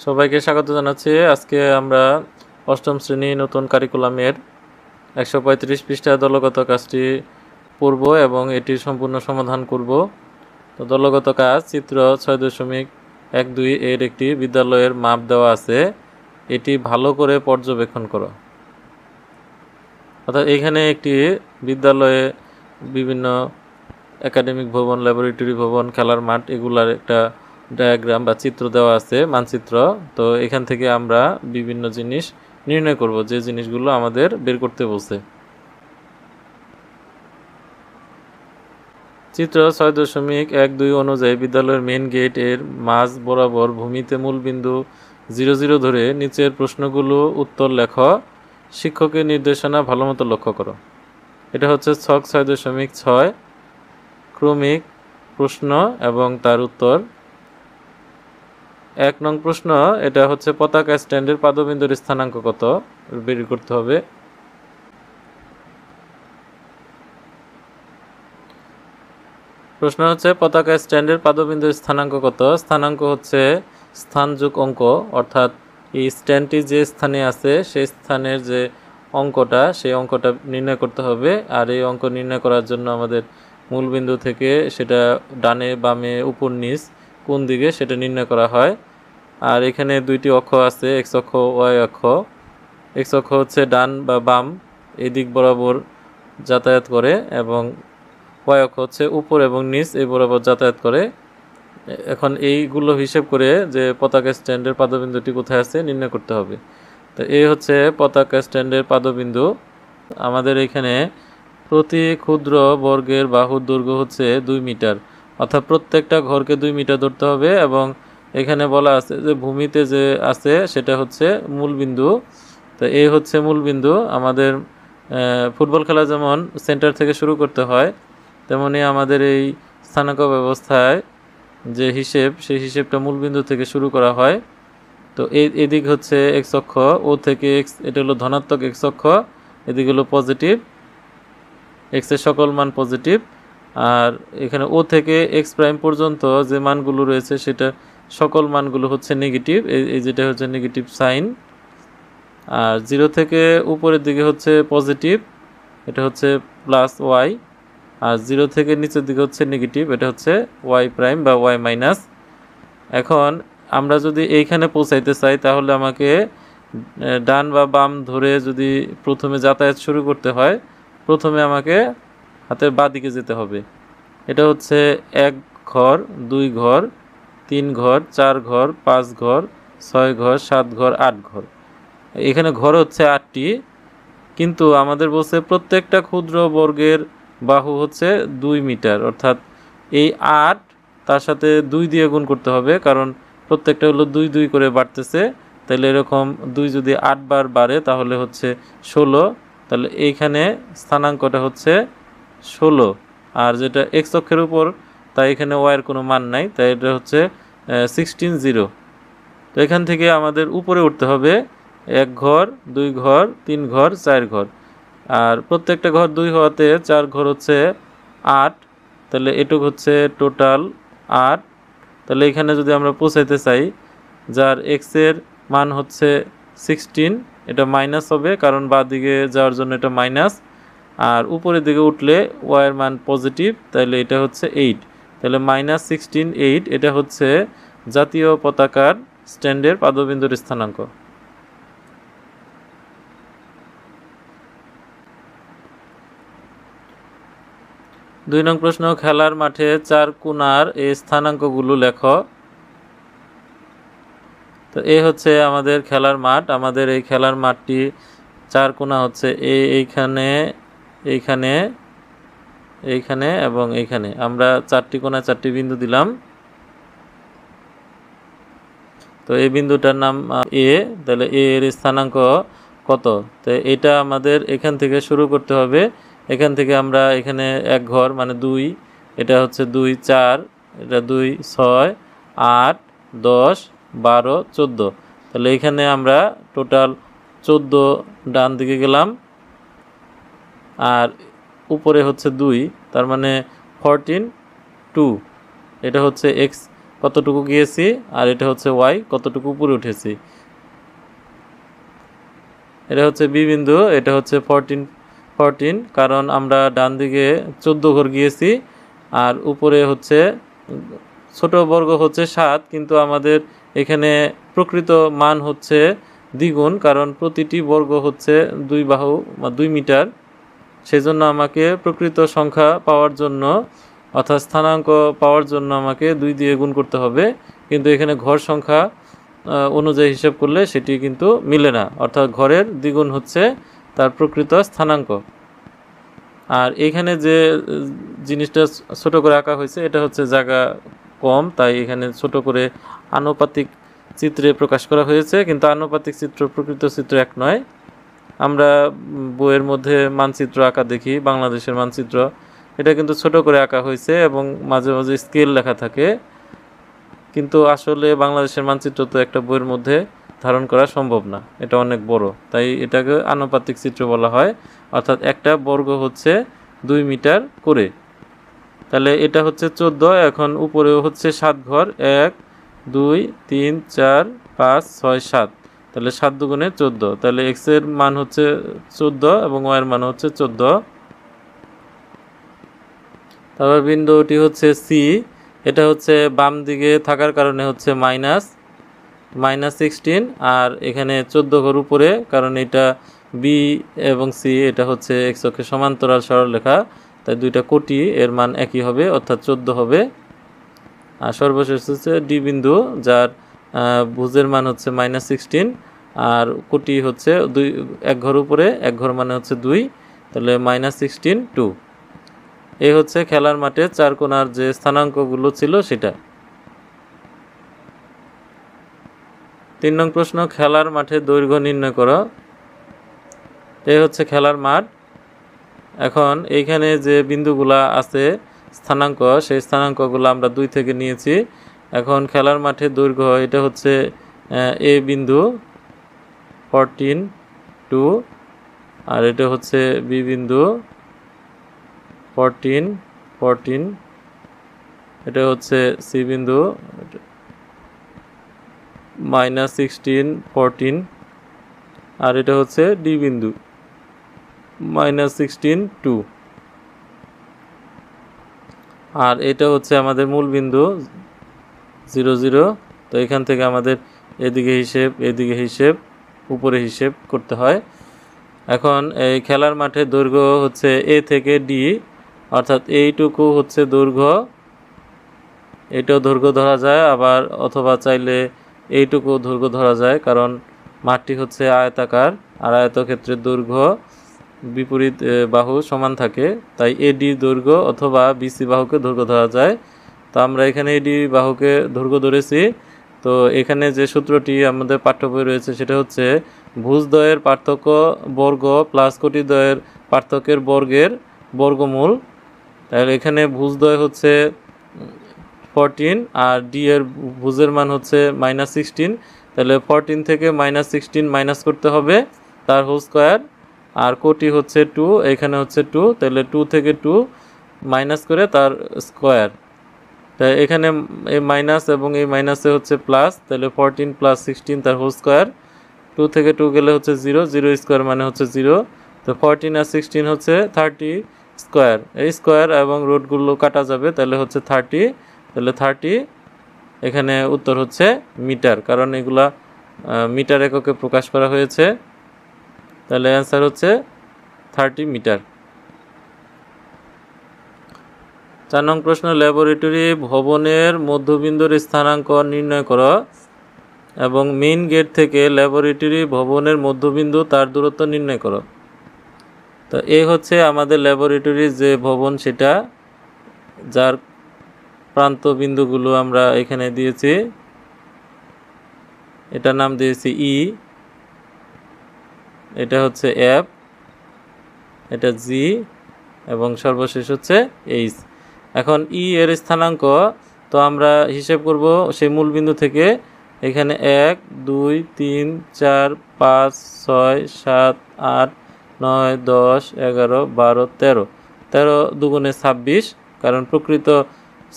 সবাইকে স্বাগত জানাচ্ছি। আজকে আমরা অষ্টম শ্রেণী নতুন কারিকুলামের 135 পৃষ্ঠা দলগত কাজটি পড়ব এবং এটির সম্পূর্ণ সমাধান করব। তো দলগত কাজ চিত্র 6.12 এর একটি বিদ্যালয়ের মাপ দেওয়া আছে, এটি ভালো করে পর্যবেক্ষণ করো। অর্থাৎ এখানে একটি বিদ্যালয়ে বিভিন্ন একাডেমিক ভবন, ল্যাবরেটরি ভবন, খেলার মাঠ এগুলার একটা ডায়াগ্রাম বা চিত্র দেওয়া আছে, মানচিত্র। তো এখান থেকে আমরা বিভিন্ন জিনিস নির্ণয় করব, যে জিনিসগুলো আমাদের বের করতে বলছে। চিত্র 6.12 অনুযায়ী বিদ্যালয়ের মেন গেট এর মাঝ বরাবর ভূমিতে মূলবিন্দু 0 ধরে নিচের প্রশ্নগুলো উত্তর লেখ। শিক্ষকের নির্দেশনা ভালোমতো লক্ষ্য করো। এটা হচ্ছে ছক 6.6 ক্রমিক প্রশ্ন এবং তার উত্তর। 1 নং প্রশ্ন, এটা হচ্ছে পতাকা স্ট্যান্ডের পাদবিন্দুর স্থানাঙ্ক কত বের করতে হবে। প্রশ্ন হচ্ছে পতাকা স্ট্যান্ডের পাদবিন্দুর স্থানাঙ্ক কত। স্থানাঙ্ক হচ্ছে স্থান যোগ অঙ্ক, অর্থাৎ এই স্ট্যান্ডটি যে স্থানে আছে সেই স্থানের যে অঙ্কটা, সেই অঙ্কটা নির্ণয় করতে হবে। আর এই অঙ্ক নির্ণয় করার জন্য আমাদের মূলবিন্দু থেকে সেটা ডানে বামে উপর নিচ কোন দিকে সেটা নির্ণয় করা হয়। আর এখানে দুইটি অক্ষ আছে, এক্স অক্ষ, ওয়াই অক্ষ। এক্স অক্ষ হচ্ছে ডান বা বাম এই দিক বরাবর যাতায়াত করে এবং ওয়াই অক্ষ হচ্ছে উপর এবং নিচ এই বরাবর যাতায়াত করে। এখন এইগুলো হিসেব করে যে পতাকা স্ট্যান্ডের পাদবিন্দুটি কোথায় আছে নির্ণয় করতে হবে। তো এই হচ্ছে পতাকা স্ট্যান্ডের পাদবিন্দু। আমাদের এখানে প্রতি ক্ষুদ্র বর্গের বাহুর দৈর্ঘ্য হচ্ছে 2 মিটার, অর্থাৎ প্রত্যেকটা ঘরকে 2 মিটার ধরতে হবে। এবং এখানে বলা আছে যে ভূমিতে যে আছে সেটা হচ্ছে মূলবিন্দু। তো এই হচ্ছে মূলবিন্দু। আমাদের ফুটবল খেলা যেমন সেন্টার থেকে শুরু করতে হয়, তেমনি আমাদের এই স্থানাঙ্ক ব্যবস্থায় যে হিসেব, সেই হিসেবটা মূলবিন্দু থেকে শুরু করা হয়। তো এদিক হচ্ছে এক্স অক্ষ, ও থেকে এক্স, এটা হলো ধনাত্মক এক্স অক্ষ, এদিক হলো পজিটিভ, এক্সের সকল মান পজিটিভ। আর এখানে ও থেকে এক্স প্রাইম পর্যন্ত যে মানগুলো রয়েছে সেটা সকল মানগুলো হচ্ছে নেগেটিভ, এই যেটা হচ্ছে নেগেটিভ সাইন। আর 0 থেকে উপরের দিকে হচ্ছে পজিটিভ, এটা হচ্ছে প্লাস ওয়াই। আর 0 থেকে নিচের দিকে হচ্ছে নেগেটিভ, এটা হচ্ছে ওয়াই প্রাইম বা ওয়াই মাইনাস। এখন আমরা যদি এইখানে পৌঁছাইতে চাই তাহলে আমাকে ডান বা বাম ধরে যদি প্রথমে যাতায়াত শুরু করতে হয়, প্রথমে আমাকে হাতের বাঁ দিকে যেতে হবে। এটা হচ্ছে 1 ঘর, 2 ঘর, 3 ঘর, 4 ঘর, 5 ঘর, 6 ঘর, 7 ঘর, 8 ঘর। এখানে ঘর হচ্ছে 8টি, কিন্তু আমাদের বলছে প্রত্যেকটা ক্ষুদ্র বর্গের বাহু হচ্ছে 2 মিটার, অর্থাৎ এই 8 তার সাথে 2 দিয়ে গুণ করতে হবে, কারণ প্রত্যেকটা হলো 2 2 করে বাড়তেছে। তাহলে এরকম 2 যদি 8 বার বাড়ে তাহলে হচ্ছে 16। তাহলে এইখানে স্থানাঙ্কটা হচ্ছে 16। আর যেটা এক্স অক্ষের উপর, তাই এখানে ওয়াইয়ের কোনো মান নাই, তাই এটা হচ্ছে 16 তো এখান থেকে আমাদের উপরে উঠতে হবে 1 ঘর, 2 ঘর, 3 ঘর, 4 ঘর। আর প্রত্যেকটা ঘর 2 হওয়াতে 4 ঘর হচ্ছে 8, তাহলে এটুক হচ্ছে টোটাল 8। তাহলে এখানে যদি আমরা পৌঁছাইতে চাই, যার এক্সের মান হচ্ছে 16, এটা মাইনাস হবে কারণ বাঁ দিকে যাওয়ার জন্য এটা মাইনাস। আর উপরের দিকে উঠলে ওয়াইয়ের মান পজিটিভ, তাহলে এটা হচ্ছে 8। তাহলে -16 8, এটা হচ্ছে জাতীয় পতাকার স্ট্যান্ডের পাদবিন্দুর স্থানাঙ্ক। 2 নং প্রশ্ন, খেলার মাঠে 4 কোণার এই স্থানাঙ্কগুলো লেখো। তো এই হচ্ছে আমাদের খেলার মাঠ। আমাদের এই খেলার মাঠটি 4 কোণা হচ্ছে এইখানে, এইখানে, এইখানে এবং এইখানে। আমরা 4টি কোণায় 4টি বিন্দু দিলাম। তো এই বিন্দুটার নাম এ, তাহলে এ এর স্থানাঙ্ক কত? তো এটা আমাদের এখান থেকে শুরু করতে হবে। এখান থেকে আমরা এখানে 1 ঘর মানে 2, এটা হচ্ছে 2 4, এটা 2 6 8 10 12 14। তাহলে এখানে আমরা টোটাল 14 ডান দিকে গেলাম, আর উপরে হচ্ছে 2, তার মানে 14 2। এটা হচ্ছে এক্স কতটুকু গিয়েছি, আর এটা হচ্ছে ওয়াই কতটুকু উপরে উঠেছি। এটা হচ্ছে বি বিন্দু, এটা হচ্ছে 14, কারণ আমরা ডান দিকে 14 ঘর গিয়েছি, আর উপরে হচ্ছে ছোট বর্গ হচ্ছে 7, কিন্তু আমাদের এখানে প্রকৃত মান হচ্ছে দ্বিগুণ, কারণ প্রতিটি বর্গ হচ্ছে 2 বাহু বা 2 মিটার। সেজন্য আমাকে প্রকৃত সংখ্যা পাওয়ার জন্য অর্থাৎ স্থানাঙ্ক পাওয়ার জন্য আমাকে 2 দিয়ে গুণ করতে হবে, কিন্তু এখানে ঘর সংখ্যা অনুযায়ী হিসাব করলে সেটি কিন্তু মিলে না, অর্থাৎ ঘরের দ্বিগুণ হচ্ছে তার প্রকৃত স্থানাঙ্ক। আর এখানে যে জিনিসটা ছোট করে আঁকা হয়েছে এটা হচ্ছে জায়গা কম, তাই এখানে ছোট করে আনুপাতিক চিত্রে প্রকাশ করা হয়েছে, কিন্তু আনুপাতিক চিত্র প্রকৃত চিত্র এক নয়। আমরা বইয়ের মধ্যে মানচিত্র আঁকা দেখি, বাংলাদেশের মানচিত্র, এটা কিন্তু ছোট করে আঁকা হয়েছে এবং মাঝে মাঝে স্কেল লেখা থাকে, কিন্তু আসলে বাংলাদেশের মানচিত্র তো একটা বইয়ের মধ্যে ধারণ করা সম্ভব না, এটা অনেক বড়, তাই এটাকে আনুপাতিক চিত্র বলা হয়। অর্থাৎ একটা বর্গ হচ্ছে 2 মিটার করে। তাহলে এটা হচ্ছে 14, এখন উপরেও হচ্ছে 7 ঘর, 1 2 3 4 5 6 7, তাহলে 7 দুগুণে 14, তাহলে এক্স এর মান হচ্ছে 14 এবং ওয়াই এর মান হচ্ছে 14। তারপর বিন্দুটি হচ্ছে সি, এটা হচ্ছে বাম দিকে থাকার কারণে হচ্ছে -16, আর এখানে 14 ঘর উপরে, কারণ এটা বি এবং সি এটা হচ্ছে এক্স অক্ষের সমান্তরাল সরলরেখা, তাই দুইটা কোটি এর মান একই হবে, অর্থাৎ 14 হবে। আর সর্বশেষ হচ্ছে ডি বিন্দু, যার ভুজের মান হচ্ছে -16, আর কোটি হচ্ছে 1 ঘর উপরে, 1 ঘর মানে হচ্ছে 2, তাহলে -16 2। এই হচ্ছে খেলার মাঠে 4 কোণার যে স্থানাঙ্কগুলো ছিল সেটা। 3 নং প্রশ্ন, খেলার মাঠে দৈর্ঘ্য নির্ণয় করো। এই হচ্ছে খেলার মাঠ। এখন এইখানে যে বিন্দুগুলা আছে স্থানাঙ্ক, সেই স্থানাঙ্কগুলো আমরা 2 থেকে নিয়েছি। এখন খেলার মাঠে দৈর্ঘ্য, এটা হচ্ছে এ বিন্দু 14 2, আর এটা হচ্ছে বি বিন্দু 14 14, এটা হচ্ছে সি বিন্দু -16 14, আর এটা হচ্ছে ডি বিন্দু -16 2, আর এটা হচ্ছে আমাদের মূল বিন্দু 0 0। তো এখান থেকে আমাদের এদিকে হিসেব, এদিকে হিসেব, উপরে হিসেব করতে হয়। এখন এই খেলার মাঠে দৈর্ঘ্য হচ্ছে এ থেকে ডি, অর্থাৎ এইটুকু হচ্ছে দৈর্ঘ্য, এটাও দৈর্ঘ্য ধরা যায়, আবার অথবা চাইলে এইটুকু দৈর্ঘ্য ধরা যায়, কারণ মাঠটি হচ্ছে আয়তাকার, আর আয়তক্ষেত্রের দৈর্ঘ্য বিপরীত বাহু সমান থাকে, তাই এডি দৈর্ঘ্য অথবা বিসি বাহুকে দৈর্ঘ্য ধরা যায়। তো আমরা এখানে এডি বাহুকে দৈর্ঘ্য ধরেছি। তো এখানে যে সূত্রটি আমাদের পাঠ্য বই রয়েছে সেটা হচ্ছে ভুজদ্বয়ের পার্থক্য বর্গ প্লাস কোটিদ্বয়ের পার্থক্যের বর্গের বর্গমূল। তাহলে এখানে ভুজদ্বয় হচ্ছে 14, আর ডি এর ভুজের মান হচ্ছে -16, তাহলে 14 থেকে -16 মাইনাস করতে হবে, তার হোল স্কোয়ার, আর কোটি হচ্ছে 2, এখানে হচ্ছে 2, তাহলে 2 থেকে 2 মাইনাস করে তার স্কোয়ার। তাই এখানে এই মাইনাস এবং এই মাইনাসে হচ্ছে প্লাস, তাহলে 14 + 16 তার হোল স্কোয়ার, 2 থেকে 2 গেলে হচ্ছে 0 0 স্কোয়ার মানে হচ্ছে 0, তো 14 আর 16 হচ্ছে 30 স্কোয়ার, এই স্কোয়ার এবং রুটগুলো কাটা যাবে, তাহলে হচ্ছে 30, তাহলে 30, এখানে উত্তর হচ্ছে মিটার, কারণ এগুলা মিটার এককে প্রকাশ করা হয়েছে, তাহলে অ্যান্সার হচ্ছে 30 মিটার। 4 নং প্রশ্ন, ল্যাবরেটরি ভবনের মধ্যবিন্দুর স্থানাঙ্ক নির্ণয় করো এবং মেইন গেট থেকে ল্যাবরেটরি ভবনের মধ্যবিন্দু তার দূরত্ব নির্ণয় করো। তো এই হচ্ছে আমাদের ল্যাবরেটরির যে ভবন, সেটা যার প্রান্ত বিন্দুগুলো আমরা এখানে দিয়েছি, এটার নাম দিয়েছি ই, এটা হচ্ছে এফ, এটা জি, এবং সর্বশেষ হচ্ছে এইচ। এখন ই এর স্থানাঙ্ক তো আমরা হিসেব করব সেই মূল বিন্দু থেকে, এখানে 1 2 3 4 5 6 7 8 9 10 11 12 13, 13 দুগুণে 26, কারণ প্রকৃত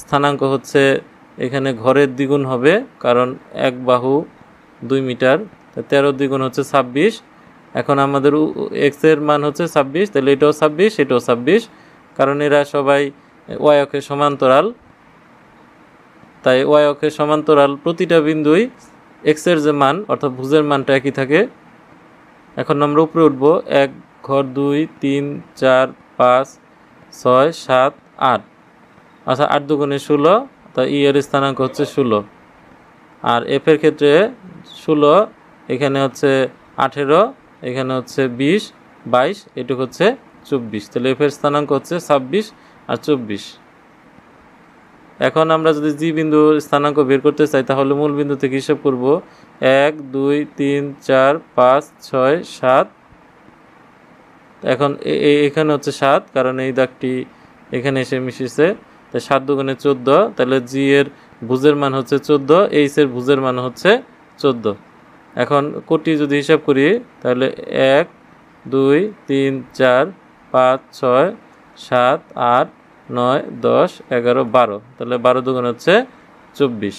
স্থানাঙ্ক হচ্ছে এখানে ঘরের দ্বিগুণ হবে, কারণ এক বাহু 2 মিটার, 13 দ্বিগুণ হচ্ছে 26। এখন আমাদের এক্স এর মান হচ্ছে 26, তাহলে এটাও 26, এটাও 26, কারণ এরা সবাই ওয়াই অক্ষের সমান্তরাল। তাই ওয়াই অক্ষের সমান্তরাল প্রতিটা বিন্দুই এক্স এর যে মান অর্থাৎ ভুজের মানটা একই থাকে। এখন আমরা উপরে উঠব, 1 ঘর 2 3 4 5 6 7 8, আচ্ছা 8 দুগুণে 16, তা ই এর স্থানাঙ্ক হচ্ছে 16। আর এফ এর ক্ষেত্রে 16, এখানে হচ্ছে 18, এখানে হচ্ছে 20 22, এটুকু হচ্ছে 24, তাহলে এফ এর স্থানাঙ্ক হচ্ছে 26 আর 24। এখন আমরা যদি জি বিন্দুর স্থানাঙ্ক বের করতে চাই তাহলে মূল বিন্দু থেকে হিসাব করব, 1 2 3 4 5 6 7। এখন এখানে হচ্ছে 7, কারণ এই দাগটি এখানে এসে মিশেছে, তাই 7 দুগুণে 14, তাহলে জি এর ভুজের মান হচ্ছে 14, এইচ এর ভুজের মান হচ্ছে 14। এখন কোটি যদি হিসাব করি তাহলে 1 2 3 4 5 6 7 8 9 10 11 12, তাহলে 12 দুগুণে হচ্ছে 24।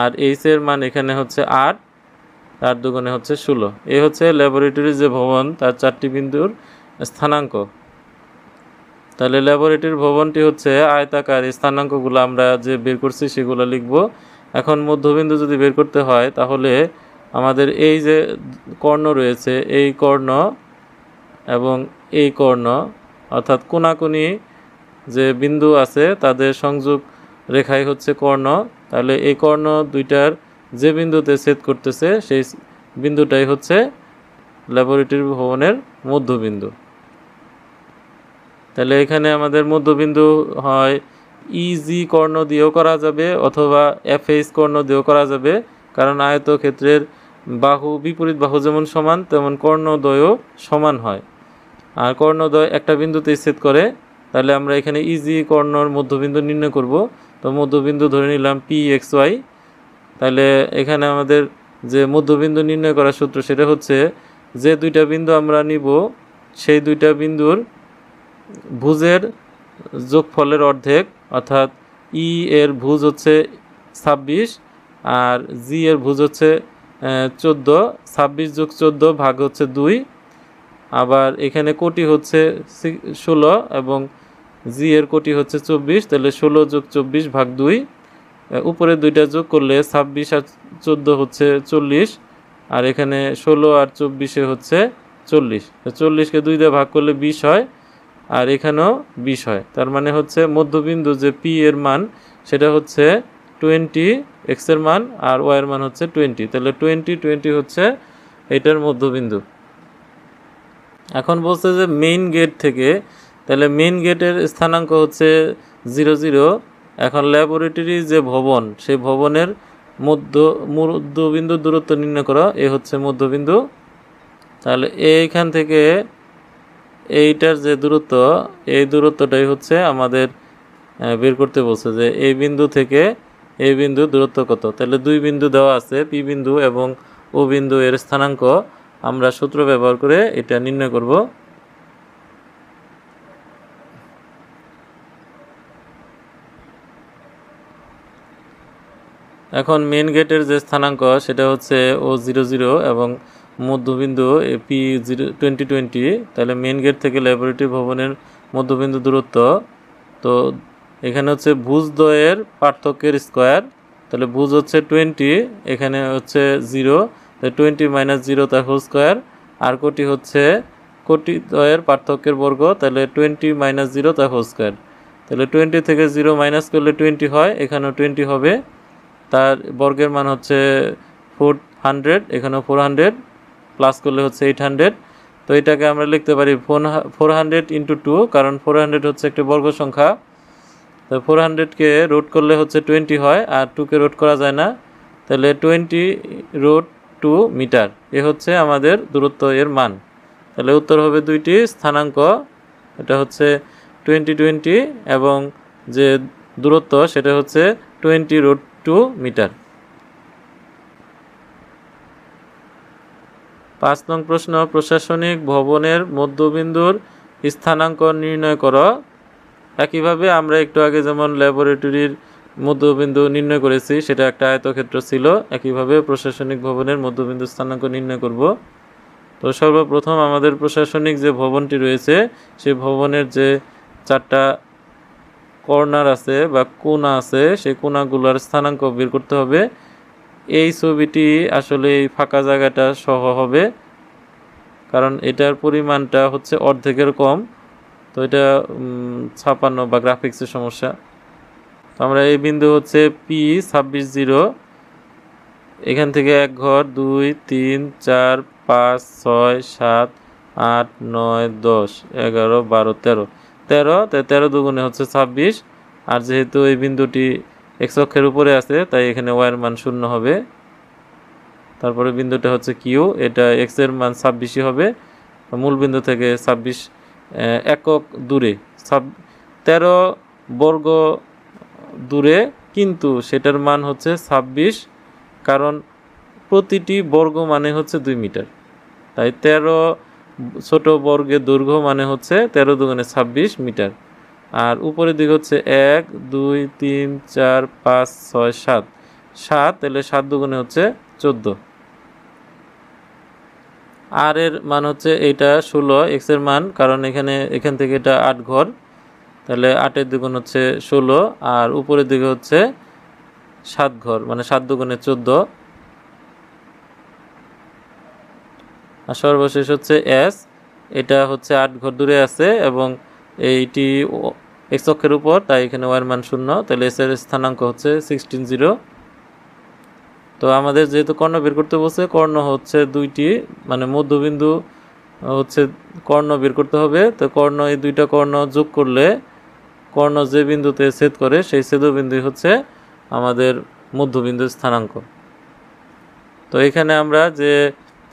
আর এইচ এর মান এখানে হচ্ছে 8, 8 দুগুণে হচ্ছে 16। এই হচ্ছে ল্যাবরেটরির যে ভবন তার 4টি বিন্দুর স্থানাঙ্ক। তাহলে ল্যাবরেটরির ভবনটি হচ্ছে আয়তাকার, স্থানাঙ্কগুলো আমরা যে বের করছি সেগুলো লিখব। এখন মধ্যবিন্দু যদি বের করতে হয় তাহলে আমাদের এই যে কর্ণ রয়েছে, এই কর্ণ এবং এই কর্ণ অর্থাৎ কোণাকুনি যে বিন্দু আছে তাদের সংযোগ রেখাই হচ্ছে কর্ণ। তাহলে এই কর্ণ দুইটার যে বিন্দুতে ছেদ করতেছে সেই বিন্দুটাই হচ্ছে ল্যাবরেটরি ভবনের মধ্যবিন্দু। তাহলে এখানে আমাদের মধ্যবিন্দু হয় ইজি কর্ণ দিয়েও করা যাবে অথবা এফএইচ কর্ণ দিয়েও করা যাবে, কারণ আয়তক্ষেত্রের বাহু বিপরীত বাহু যেমন সমান তেমন কর্ণদ্বয়ও সমান হয়। আর কর্ণদ্বয় একটা বিন্দুতেই ছেদ করে, তাহলে আমরা এখানে ইজি কর্ণর মধ্যবিন্দু নির্ণয় করব। তো মধ্যবিন্দু ধরে নিলাম পি এক্স ওয়াই। তাহলে এখানে আমাদের যে মধ্যবিন্দু নির্ণয় করার সূত্র সেটা হচ্ছে, যে দুইটা বিন্দু আমরা নিব সেই দুইটা বিন্দুর ভুজের যোগফলের অর্ধেক, অর্থাৎ ই এর ভুজ হচ্ছে 26 আর জি এর ভুজ হচ্ছে 14, 26 যোগ 14 ভাগ হচ্ছে 2। আবার এখানে কোটি হচ্ছে 16 এবং জি এর কোটি হচ্ছে 24, তাহলে 16 যোগ 24 ভাগ 2। উপরে দুইটা যোগ করলে 26 আর 14 হচ্ছে 40, আর এখানে 16 আর 24 হচ্ছে 40। 40কে 2 দিয়ে ভাগ করলে 20 হয়, আর এখানেও 20 হয়। তার মানে হচ্ছে মধ্যবিন্দু যে পি এর মান সেটা হচ্ছে 20, এক্স এর মান, আর ওয়াই এর মান হচ্ছে 20, তাহলে 20 20 হচ্ছে এটার মধ্যবিন্দু। এখন বলছে যে মেইন গেট থেকে, তাহলে মেইন গেটের স্থানাঙ্ক হচ্ছে 0 0। এখন ল্যাবরেটরি যে ভবন সেই ভবনের মধ্যবিন্দু দূরত্ব নির্ণয় করা, এ হচ্ছে মধ্যবিন্দু। তাহলে এইখান থেকে এইটার যে দূরত্ব, এই দূরত্বটাই হচ্ছে আমাদের বের করতে বলছে যে এই বিন্দু থেকে এই বিন্দু দূরত্ব কত। তাহলে দুই বিন্দু দেওয়া আছে, পি বিন্দু এবং ও বিন্দু, এর স্থানাঙ্ক আমরা সূত্র ব্যবহার করে এটা নির্ণয় করব। এখন মেন গেটের যে স্থানাঙ্ক সেটা হচ্ছে ও 0 0 এবং মধ্যবিন্দু পি 20 20। তাহলে মেন গেট থেকে ল্যাবরেটরি ভবনের মধ্যবিন্দু দূরত্ব, তো এখানে হচ্ছে ভুজদ্বয়ের পার্থক্যের স্কোয়ার, তাহলে ভুজ হচ্ছে 20, এখানে হচ্ছে 0, তাই 20 - 0 তার হোল স্কোয়ার, আর কোটি হচ্ছে কোটিদ্বয়ের পার্থক্যের বর্গ, তাহলে 20 - 0 তার হোল স্কোয়ার। তাহলে 20 থেকে 0 মাইনাস করলে 20 হয়, এখানেও 20 হবে, তার বর্গের মান হচ্ছে 400, এখানেও 400, প্লাস করলে হচ্ছে 800। তো এটাকে আমরা লিখতে পারি 400 × 2, কারণ 400 হচ্ছে একটা বর্গ সংখ্যা। তো 400কে রুট করলে হচ্ছে 20 হয়, আর 2কে রুট করা যায় না, তাহলে 20√2 মিটার, এ হচ্ছে আমাদের দূরত্ব এর মান। তাহলে উত্তর হবে দুইটি স্থানাঙ্ক, এটা হচ্ছে 20 20 এবং যে দূরত্ব সেটা হচ্ছে 20√2 মিটার। 5 নং প্রশ্ন, প্রশাসনিক ভবনের মধ্যবিন্দুর স্থানাঙ্ক নির্ণয় করো। একইভাবে আমরা একটু আগে যেমন ল্যাবরেটরির মধ্যবিন্দু নির্ণয় করেছি সেটা একটা আয়তক্ষেত্র ছিল। একইভাবে প্রশাসনিক ভবনের মধ্যবিন্দু স্থানাঙ্ক নির্ণয় করব। তো সর্বপ্রথম আমাদের প্রশাসনিক যে ভবনটি রয়েছে সেই ভবনের যে 4টা কর্নার আছে বা কোণা আছে সেই কোণাগুলোর স্থানাঙ্ক বের করতে হবে। এই ছবিটি আসলে এই ফাঁকা জায়গাটা সহ হবে, কারণ এটার পরিমাণটা হচ্ছে অর্ধেকের কম। তো এটা ছাপানো বা গ্রাফিক্সের সমস্যা। তো আমরা এই বিন্দু হচ্ছে P26 এখান থেকে 1 ঘর 2 3 4 5 6 7 8 9 10 11 12 13 13 13 দুগুণে হচ্ছে 26। আর যেহেতু এই বিন্দুটি x অক্ষের উপরে আছে তাই এখানে y এর মান 0 হবে। তারপরে বিন্দুটা হচ্ছে Q, এটা x এর মান 26 হবে। মূল বিন্দু থেকে 26 একক দূরে 13 বর্গ দূরে, কিন্তু সেটার মান হচ্ছে 26, কারণ প্রতিটি বর্গ মানে হচ্ছে 2 মিটার। তাই 13 ছোট বর্গের দৈর্ঘ্য মানে হচ্ছে 13 দুগুণে 26 মিটার। আর উপরের দিকে হচ্ছে 1 2 3 4 5 6 7 7, তাহলে 7 দুগুণে হচ্ছে 14। আর এর মান হচ্ছে এইটা 16, এক্স এর মান, কারণ এখান থেকে এটা 8 ঘর, তাহলে 8 এর দ্বিগুণ হচ্ছে 16, আর উপরের দিকে হচ্ছে 7 ঘর, মানে 7 দুগুণে 14। আর সর্বশেষ হচ্ছে এস, এটা হচ্ছে 8 ঘর দূরে আছে এবং এইটি এক্স অক্ষের উপর, তাই এখানে ওয়ার মান 0, তাহলে এস এর স্থানাঙ্ক হচ্ছে 16 তো আমাদের যেহেতু কর্ণ বের করতে বলছে, কর্ণ হচ্ছে 2টি, মানে মধ্যবিন্দু হচ্ছে কর্ণ বের করতে হবে। তো কর্ণ, এই 2টা কর্ণ যোগ করলে কর্ণ যে বিন্দুতে ছেদ করে সেই ছেদবিন্দু হচ্ছে আমাদের মধ্যবিন্দুর স্থানাঙ্ক। তো এখানে আমরা যে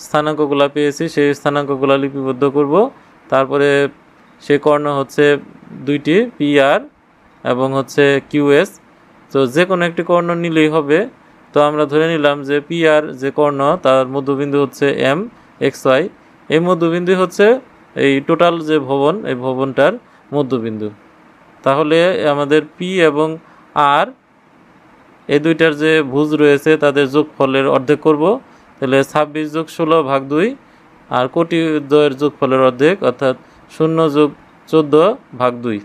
স্থানাঙ্কগুলো পেয়েছি সেই স্থানাঙ্কগুলো লিপিবদ্ধ করব। তারপরে সেই কর্ণ হচ্ছে 2টি, PR এবং হচ্ছে QS। তো যে কোনো একটি কর্ণ নিলেই হবে। তো আমরা ধরে নিলাম যে PR যে কর্ণ তার মধ্যবিন্দু হচ্ছে MXY, এই মধ্যবিন্দু হচ্ছে এই টোটাল যে ভবন, এই ভবনটার মধ্যবিন্দু। তাহলে আমাদের P এবং R এই দুইটার যে ভুজ রয়েছে তাদের যোগফলের অর্ধেক করব। তাহলে 26 যোগ 16 ভাগ 2, আর কোটি দ্বয়ের যোগফলের অর্ধেক অর্থাৎ 0 যোগ 14 ভাগ 2।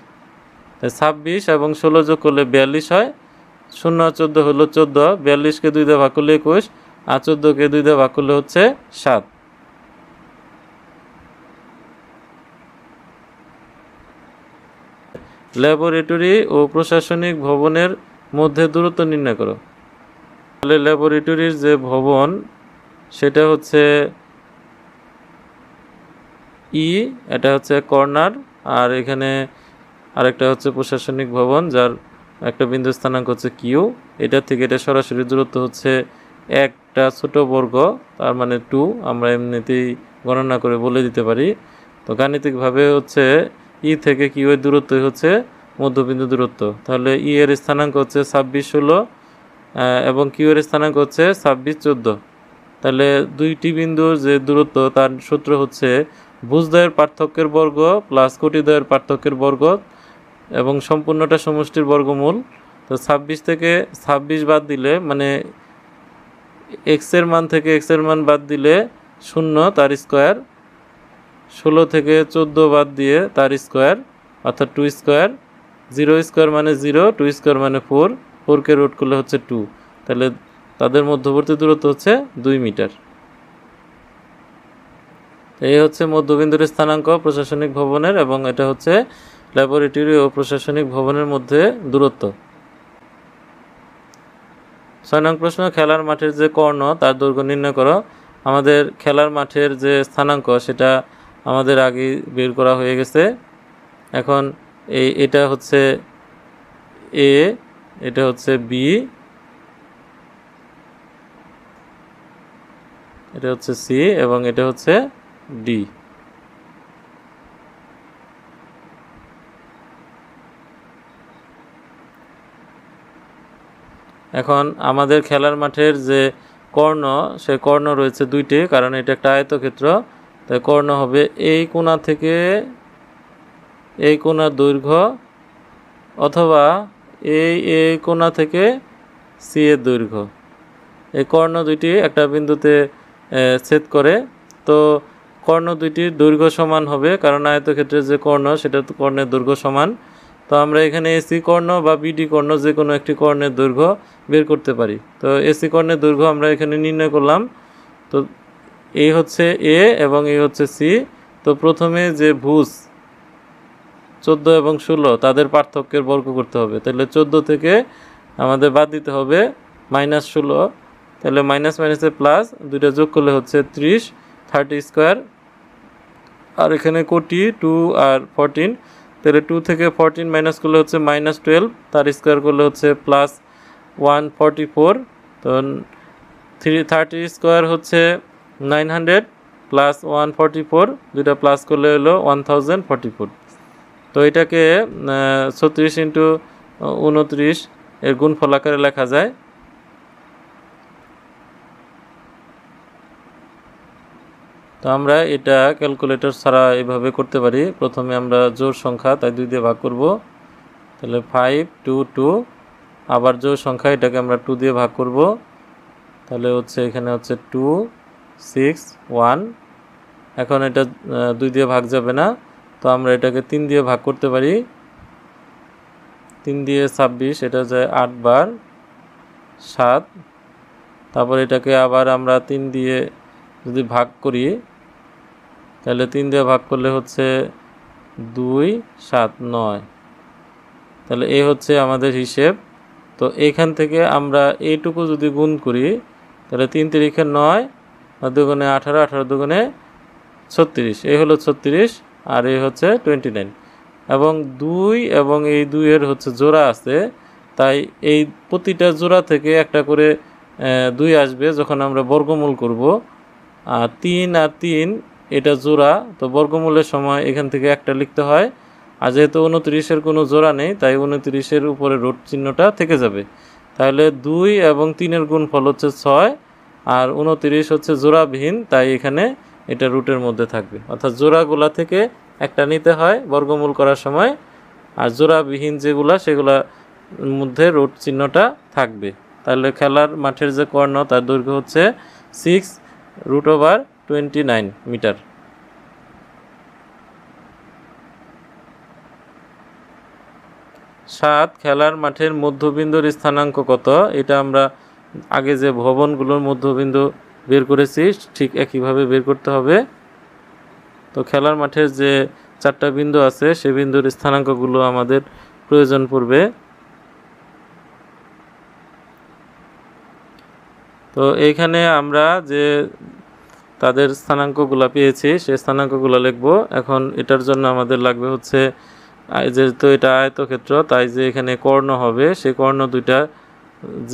তাই 26 এবং 16 যোগ করলে 42 হয়। 0 আর 14 হলো 14, 42কে 2 দিয়ে ভাগ করলে 21, আর 14কে 2 দিয়ে ভাগ করলে হচ্ছে 7। ল্যাবরেটরি ও প্রশাসনিক ভবনের মধ্যে দূরত্ব নির্ণয় করো। তাহলে ল্যাবরেটরির যে ভবন সেটা হচ্ছে ই, এটা হচ্ছে কর্নার, আর এখানে আরেকটা হচ্ছে প্রশাসনিক ভবন যার একটা বিন্দু স্থানাঙ্ক হচ্ছে কিউ। এটা থেকে এটা সরাসরি দূরত্ব হচ্ছে একটা ছোট বর্গ, তার মানে 2, আমরা এমনিতেই গণনা করে বলে দিতে পারি। তো গাণিতিকভাবে হচ্ছে ই থেকে কিউ এর দূরত্বই হচ্ছে মধ্যবিন্দু দূরত্ব। তাহলে ই এর স্থানাঙ্ক হচ্ছে 26 16 এবং কিউ এর স্থানাঙ্ক হচ্ছে 26 14। তাহলে দুইটি বিন্দুর যে দূরত্ব তার সূত্র হচ্ছে ভুজদ্বয়ের পার্থক্যের বর্গ প্লাস কোটিদ্বয়ের পার্থক্যের বর্গ এবং সম্পূর্ণটা সমষ্টির বর্গমূল। তো 26 থেকে 26 বাদ দিলে, মানে এক্স এর মান থেকে এক্স এর মান বাদ দিলে 0 তার স্কোয়ার, 16 থেকে 14 বাদ দিয়ে তার স্কোয়ার অর্থাৎ 2 স্কোয়ার, 0 স্কোয়ার মানে 0, 2 স্কোয়ার মানে 4, 4কে রুট করলে হচ্ছে 2। তাহলে তাদের মধ্যবর্তী দূরত্ব হচ্ছে 2 মিটার। এই হচ্ছে মধ্যবিন্দুর স্থানাঙ্ক প্রশাসনিক ভবনের, এবং এটা হচ্ছে ল্যাবরেটরি ও প্রশাসনিক ভবনের মধ্যে দূরত্ব। 6 নং প্রশ্ন, খেলার মাঠের যে কর্ণ তার দৈর্ঘ্য নির্ণয় করো। আমাদের খেলার মাঠের যে স্থানাঙ্ক সেটা আমাদের আগে বের করা হয়ে গেছে। এখন এটা হচ্ছে এ, এটা হচ্ছে বি, এটা হচ্ছে সি এবং এটা হচ্ছে ডি। এখন আমাদের খেলার মাঠের যে কর্ণ, সে কর্ণ রয়েছে 2টি, কারণ এটা একটা আয়তক্ষেত্র। তাই কর্ণ হবে এই কোণা থেকে এই কোণার দৈর্ঘ্য অথবা এই কোণা থেকে সি এর দৈর্ঘ্য, এই কর্ণ দুইটি একটা বিন্দুতে ছেদ করে। তো কর্ণ দুইটির দৈর্ঘ্য সমান হবে, কারণ আয়তক্ষেত্রের যে কর্ণ সেটা তো কর্ণের দৈর্ঘ্য সমান। তো আমরা এখানে এসি কর্ণ বা বিডি কর্ণ যে কোনো একটি কর্ণের দৈর্ঘ্য বের করতে পারি। তো এসি কর্ণের দৈর্ঘ্য আমরা এখানে নির্ণয় করলাম। তো এই হচ্ছে এ এবং এই হচ্ছে সি। তো প্রথমে যে ভুজ 14 এবং 16 তাদের পার্থক্যের বর্গ করতে হবে। তাহলে 14 থেকে আমাদের বাদ দিতে হবে -16, তাহলে মাইনাস মাইনাসে প্লাস, দুইটা যোগ করলে হচ্ছে 30 স্কোয়ার। আর এখানে কোটি 2 আর 14, তাহলে 2 থেকে 14 মাইনাস করলে হচ্ছে -12, তার স্কোয়ার করলে হচ্ছে +144। তো 30 স্কোয়ার হচ্ছে 900 প্লাস 144, দুইটা প্লাস করলে হলো 1044। তো এটাকে 36 ইন্টু 29 এর গুণফল আকারে লেখা যায়। তো আমরা এটা ক্যালকুলেটর ছাড়া এভাবে করতে পারি। প্রথমে আমরা জোড় সংখ্যা তাই 2 দিয়ে ভাগ করব, তাহলে 5 2 2, আবার জোড় সংখ্যা এটাকে আমরা 2 দিয়ে ভাগ করব, তাহলে হচ্ছে এখানে হচ্ছে 2 6 1। এখন এটা 2 দিয়ে ভাগ যাবে না, তো আমরা এটাকে 3 দিয়ে ভাগ করতে পারি। 3 দিয়ে 26, এটা যায় 8 বার 7। তারপর এটাকে আবার আমরা 3 দিয়ে যদি ভাগ করি, তাহলে 3 দিয়ে ভাগ করলে হচ্ছে 2 7 9। তাহলে এই হচ্ছে আমাদের হিসেব। তো এখান থেকে আমরা এইটুকু যদি গুণ করি, তাহলে 3 তিরিখে 9, 9 দুগুণে 18, 18 দুগুণে 36, এই হলো 36, আর এই হচ্ছে 29। এবং 2 এবং এই 2 এর হচ্ছে জোড়া আছে, তাই এই প্রতিটা জোড়া থেকে একটা করে 2 আসবে যখন আমরা বর্গমূল করব। আর 3 আর 3 এটা জোড়া, তো বর্গমূলের সময় এখান থেকে একটা লিখতে হয়। আর যেহেতু 29-এর কোনো জোড়া নেই, তাই 29-এর উপরে রুট চিহ্নটা থেকে যাবে। তাহলে 2 এবং 3-এর গুণফল হচ্ছে 6, আর 29 হচ্ছে জোড়াবিহীন, তাই এখানে এটা রুটের মধ্যে থাকবে। অর্থাৎ জোড়াগুলা থেকে একটা নিতে হয় বর্গমূল করার সময়, আর জোড়াবিহীন যেগুলা সেগুলা মধ্যে রুট চিহ্নটা থাকবে। তাহলে খেলার মাঠের যে কর্ণ তার দৈর্ঘ্য হচ্ছে 6√29 মিটার। 7 খেলার মাঠের মধ্যবিন্দুর স্থানাঙ্ক কত? এটা আমরা আগে যে ভবনগুলোর মধ্যবিন্দু বের করেছি ঠিক একইভাবে বের করতে হবে। তো খেলার মাঠের যে 4টা বিন্দু আছে সেই বিন্দুর স্থানাঙ্কগুলো আমাদের প্রয়োজন পড়বে। তো এইখানে আমরা যে তাদের স্থানাঙ্কগুলো পেয়েছি সেই স্থানাঙ্কগুলো লিখব। এখন এটার জন্য আমাদের লাগবে হচ্ছে, যেহেতু এটা আয়তক্ষেত্র তাই যে এখানে কর্ণ হবে, সেই কর্ণ দুইটা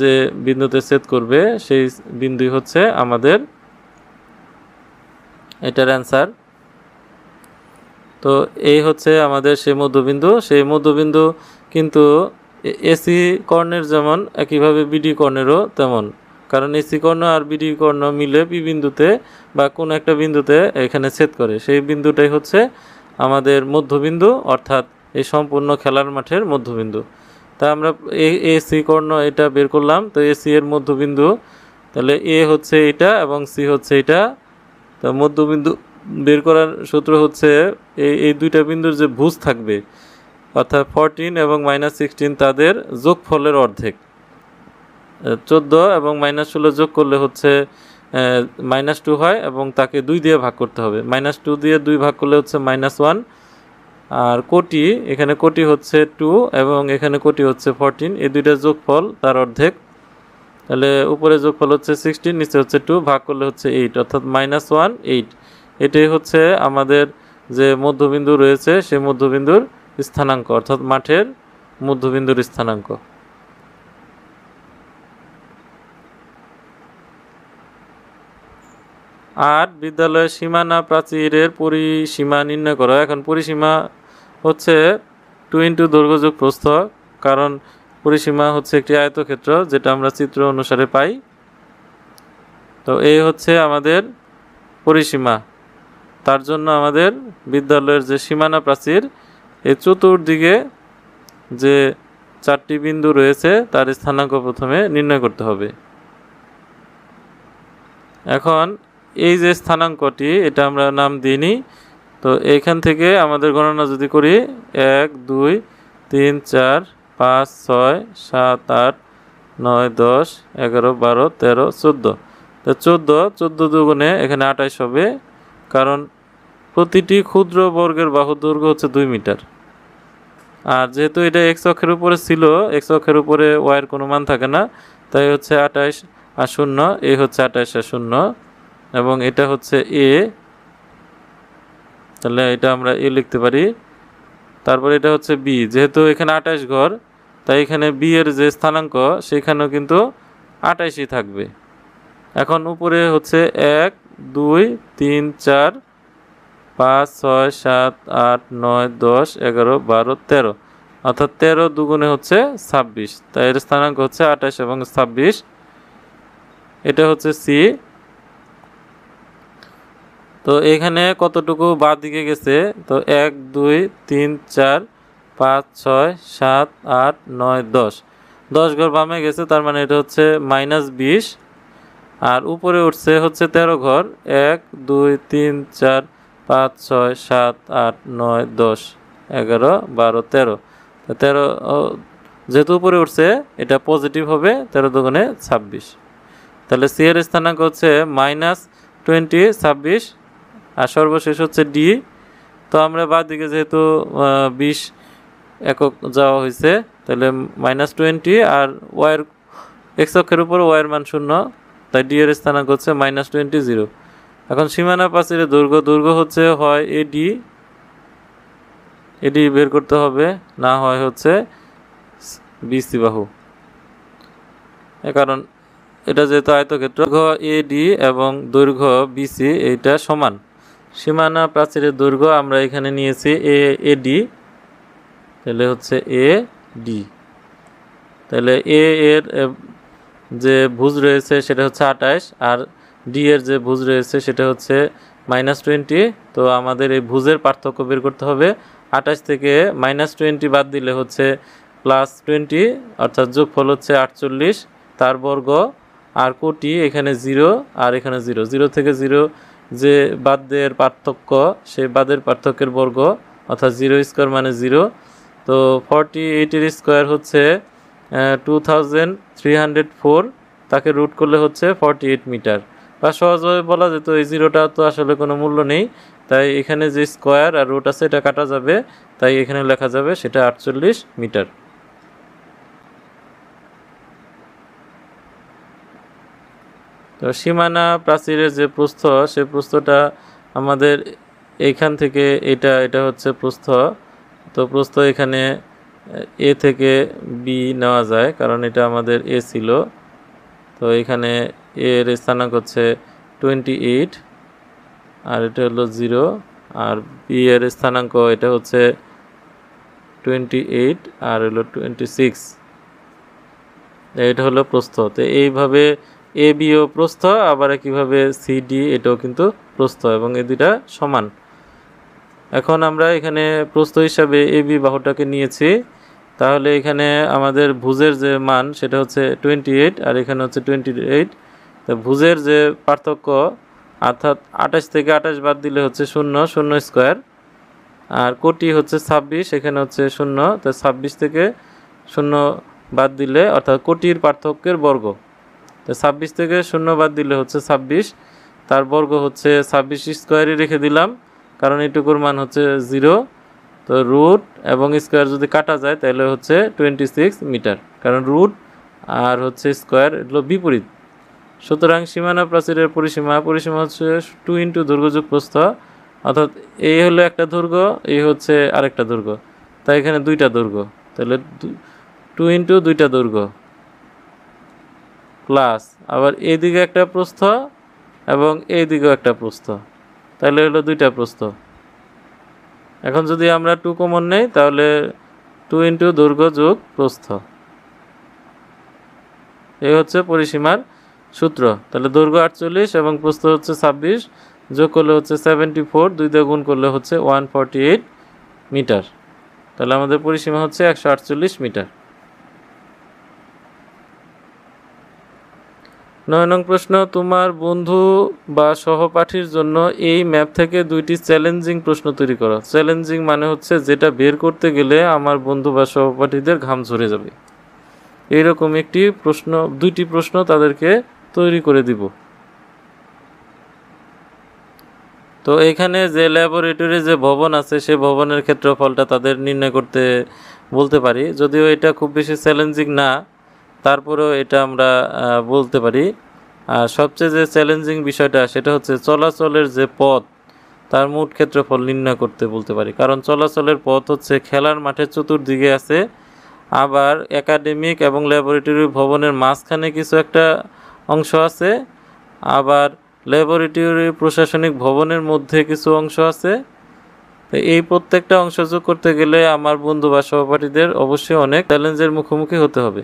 যে বিন্দুতে ছেদ করবে সেই বিন্দুই হচ্ছে আমাদের এটার অ্যান্সার। তো এই হচ্ছে আমাদের সেই মধ্যবিন্দু। সেই মধ্যবিন্দু কিন্তু এসি কর্ণের যেমন একইভাবে বিডি কর্ণেরও তেমন, কারণ এসি কর্ণ আর বিডি কর্ণ মিলে পি বিন্দুতে বা কোনো একটা বিন্দুতে এখানে ছেদ করে, সেই বিন্দুটাই হচ্ছে আমাদের মধ্যবিন্দু, অর্থাৎ এই সম্পূর্ণ খেলার মাঠের মধ্যবিন্দু। তা আমরা এসি কর্ণ এটা বের করলাম। তো এসি এর মধ্যবিন্দু, তাহলে এ হচ্ছে এটা এবং সি হচ্ছে এটা। তো মধ্যবিন্দু বের করার সূত্র হচ্ছে এই দুইটা বিন্দুর যে ভুজ থাকবে, অর্থাৎ 14 এবং -16 তাদের যোগফলের অর্ধেক। 14 এবং -16 যোগ করলে হচ্ছে -2 হয়, এবং তাকে 2 দিয়ে ভাগ করতে হবে। -2 দিয়ে 2 ভাগ করলে হচ্ছে -1। আর কোটি, এখানে কোটি হচ্ছে 2 এবং এখানে কোটি হচ্ছে 14, এই দুইটা যোগফল তার অর্ধেক। তাহলে উপরে যোগফল হচ্ছে 16, নিচে হচ্ছে 2, ভাগ করলে হচ্ছে 8, অর্থাৎ -1 8। এটাই হচ্ছে আমাদের যে মধ্যবিন্দু রয়েছে সেই মধ্যবিন্দুর স্থানাঙ্ক, অর্থাৎ মাঠের মধ্যবিন্দুর স্থানাঙ্ক। আর বিদ্যালয়ের সীমানা প্রাচীরের পরিসীমা নির্ণয় করো। এখন পরিসীমা হচ্ছে 2 ইন্টু দৈর্ঘ্য যোগ প্রস্থ, কারণ পরিসীমা হচ্ছে একটি আয়তক্ষেত্র যেটা আমরা চিত্র অনুসারে পাই। তো এই হচ্ছে আমাদের পরিসীমা। তার জন্য আমাদের বিদ্যালয়ের যে সীমানা প্রাচীর, এই চতুর্দিকে যে 4টি বিন্দু রয়েছে তার স্থানাঙ্ক প্রথমে নির্ণয় করতে হবে। এখন এই যে স্থানাঙ্কটি এটা আমরা নাম দিইনি, তো এইখান থেকে আমাদের গণনা যদি করি 1 2 3 4 5 6 7 8 9 10 11 12 13 14, তো 14 দুগুণে এখানে 28 হবে, কারণ প্রতিটি ক্ষুদ্র বর্গের বাহুর দৈর্ঘ্য হচ্ছে 2 মিটার। আর যেহেতু এটা এক্স অক্ষের উপরে ছিল, এক্স অক্ষের উপরে ওয়াইয়ের কোনো মান থাকে না, তাই হচ্ছে 28 আর 0, এ হচ্ছে 28 আর 0, এবং এটা হচ্ছে এ, তাহলে এটা আমরা এ লিখতে পারি। তারপর এটা হচ্ছে বি, যেহেতু এখানে 28 ঘর, তাই এখানে বি এর যে স্থানাঙ্ক সেখানেও কিন্তু 28ই থাকবে। এখন উপরে হচ্ছে 1 2 3 4 5 6 7 8 9 10 11 12 13, অর্থাৎ 13 দুগুণে হচ্ছে 26, তাই এর স্থানাঙ্ক হচ্ছে 28 এবং 26। এটা হচ্ছে সি। তো এখানে কতটুকু বাঁ দিকে গেছে, তো 1 2 3 4 5 6 7 8 9 10, 10 ঘর বামে গেছে, তার মানে এটা হচ্ছে -20। আর উপরে উঠছে হচ্ছে 13 ঘর, 1 2 3 4 5 6 7 8 9 10 11 12 13, 13 যেহেতু উপরে উঠছে এটা পজিটিভ হবে, 13 দুগুণে 26, তাহলে সি এর স্থানাঙ্ক হচ্ছে -20 26, আর সর্বশেষ হচ্ছে ডি। তো আমরা বাঁ দিকে যেহেতু 20 একক যাওয়া হয়েছে, তাহলে -20, আর ওয়াইয়ের এক্স অক্ষের উপর ওয়াইয়ের মান 0, তাই ডি এর স্থানাঙ্ক হচ্ছে -20 0। এখন সীমানা প্রাচীরের দৈর্ঘ্য হচ্ছে হয় এডি বের করতে হবে, না হয় হচ্ছে বিসি বাহু, কারণ এটা যেহেতু আয়তক্ষেত্র, দৈর্ঘ্য এডি এবং দৈর্ঘ্য বিসি এইটা সমান। সীমানা প্রাচীরের দৈর্ঘ্য আমরা এখানে নিয়েছি এডি, তাহলে হচ্ছে এডি, তাহলে এ এর যে ভুজ রয়েছে সেটা হচ্ছে 28, আর ডি এর যে ভুজ রয়েছে সেটা হচ্ছে -20। তো আমাদের এই ভুজের পার্থক্য বের করতে হবে। 28 থেকে -20 বাদ দিলে হচ্ছে +20, অর্থাৎ যোগফল হচ্ছে 48, তার বর্গ। আর কোটি এখানে 0 আর এখানে 0, 0 থেকে 0 যে বাদের পার্থক্য, সেই বাদের পার্থক্যের বর্গ, অর্থাৎ 0 স্কোয়ার মানে 0। তো 48 এর স্কোয়ার হচ্ছে 2304, তাকে রুট করলে হচ্ছে 48 মিটার। বা সহজভাবে বলা যেত এই 0টা তো আসলে কোনো মূল্য নেই, তাই এখানে যে স্কোয়ার আর রুট আছে এটা কাটা যাবে, তাই এখানে লেখা যাবে সেটা 48 মিটার। তো সীমানা প্রাচীরের যে প্রস্থ, সেই প্রস্থটা আমাদের এইখান থেকে এটা হচ্ছে প্রস্থ। তো প্রস্থ এখানে এ থেকে বি নেওয়া যায়, কারণ এটা আমাদের এ ছিল। তো এখানে এর স্থানাঙ্ক হচ্ছে 28, আর এটা হলো 0, আর বি এর স্থানাঙ্ক এটা হচ্ছে 28 আর হলো 26, এটা হলো প্রস্থ। তো এইভাবে এ বিও প্রস্থ, আবার একইভাবে সি ডি এটাও কিন্তু প্রস্থ, এবং এই দুইটা সমান। এখন আমরা এখানে প্রস্থ হিসাবে এ বি বাহুটাকে নিয়েছি, তাহলে এখানে আমাদের ভুজের যে মান সেটা হচ্ছে 28, আর এখানে হচ্ছে 28। তো ভুজের যে পার্থক্য, অর্থাৎ 28 থেকে 28 বাদ দিলে হচ্ছে 0, 0 স্কোয়ার, আর কোটি হচ্ছে 26, এখানে হচ্ছে 0, তো 26 থেকে 0 বাদ দিলে, অর্থাৎ কোটির পার্থক্যের বর্গ, তো 26 থেকে 0 বাদ দিলে হচ্ছে 26, তার বর্গ হচ্ছে 26 স্কোয়ারই রেখে দিলাম, কারণ এটুকুর মান হচ্ছে 0। তো রুট এবং স্কোয়ার যদি কাটা যায় তাহলে হচ্ছে 26 মিটার, কারণ রুট আর হচ্ছে স্কোয়ার এগুলো বিপরীত। সুতরাং সীমানা প্রাচীরের পরিসীমা হচ্ছে 2 ইন্টু দৈর্ঘ্য যোগ প্রস্থ, অর্থাৎ এই হলো একটা দৈর্ঘ্য, এই হচ্ছে আরেকটা দৈর্ঘ্য, তাই এখানে দুইটা দৈর্ঘ্য, তাহলে 2 ইন্টু দুইটা দৈর্ঘ্য প্লাস আবার এইদিকে একটা প্রস্থ এবং এইদিকেও একটা প্রস্থ, তাহলে হলো দুইটা প্রস্থ। এখন যদি আমরা 2 কমন নেই, তাহলে 2 ইন্টু দৈর্ঘ্য যোগ প্রস্থ, এই হচ্ছে পরিসীমার সূত্র। তাহলে দৈর্ঘ্য 48 এবং প্রস্থ হচ্ছে 26, যোগ করলে হচ্ছে 74, 2 দিয়ে গুণ করলে হচ্ছে 148 মিটার। তাহলে আমাদের পরিসীমা হচ্ছে 148 মিটার। 9 নং প্রশ্ন, তোমার বন্ধু বা সহপাঠীর জন্য এই ম্যাপ থেকে 2টি চ্যালেঞ্জিং প্রশ্ন তৈরি করো। চ্যালেঞ্জিং মানে হচ্ছে যেটা বের করতে গেলে আমার বন্ধু বা সহপাঠীদের ঘাম ঝরে যাবে, এইরকম একটি প্রশ্ন, 2টি প্রশ্ন তাদেরকে তৈরি করে দিব। তো এখানে যে ল্যাবরেটরি যে ভবন আছে সে ভবনের ক্ষেত্রফলটা তাদের নির্ণয় করতে বলতে পারি, যদিও এটা খুব বেশি চ্যালেঞ্জিং না, তারপরেও এটা আমরা বলতে পারি। আর সবচেয়ে যে চ্যালেঞ্জিং বিষয়টা সেটা হচ্ছে চলাচলের যে পথ তার মোট ক্ষেত্রফল নির্ণয় করতে বলতে পারি, কারণ চলাচলের পথ হচ্ছে খেলার মাঠের চতুর্দিকে আছে, আবার একাডেমিক এবং ল্যাবরেটরি ভবনের মাঝখানে কিছু একটা অংশ আছে, আবার ল্যাবরেটরি প্রশাসনিক ভবনের মধ্যে কিছু অংশ আছে। তো এই প্রত্যেকটা অংশ যোগ করতে গেলে আমার বন্ধু বা সহপাঠীদের অবশ্যই অনেক চ্যালেঞ্জের মুখোমুখি হতে হবে।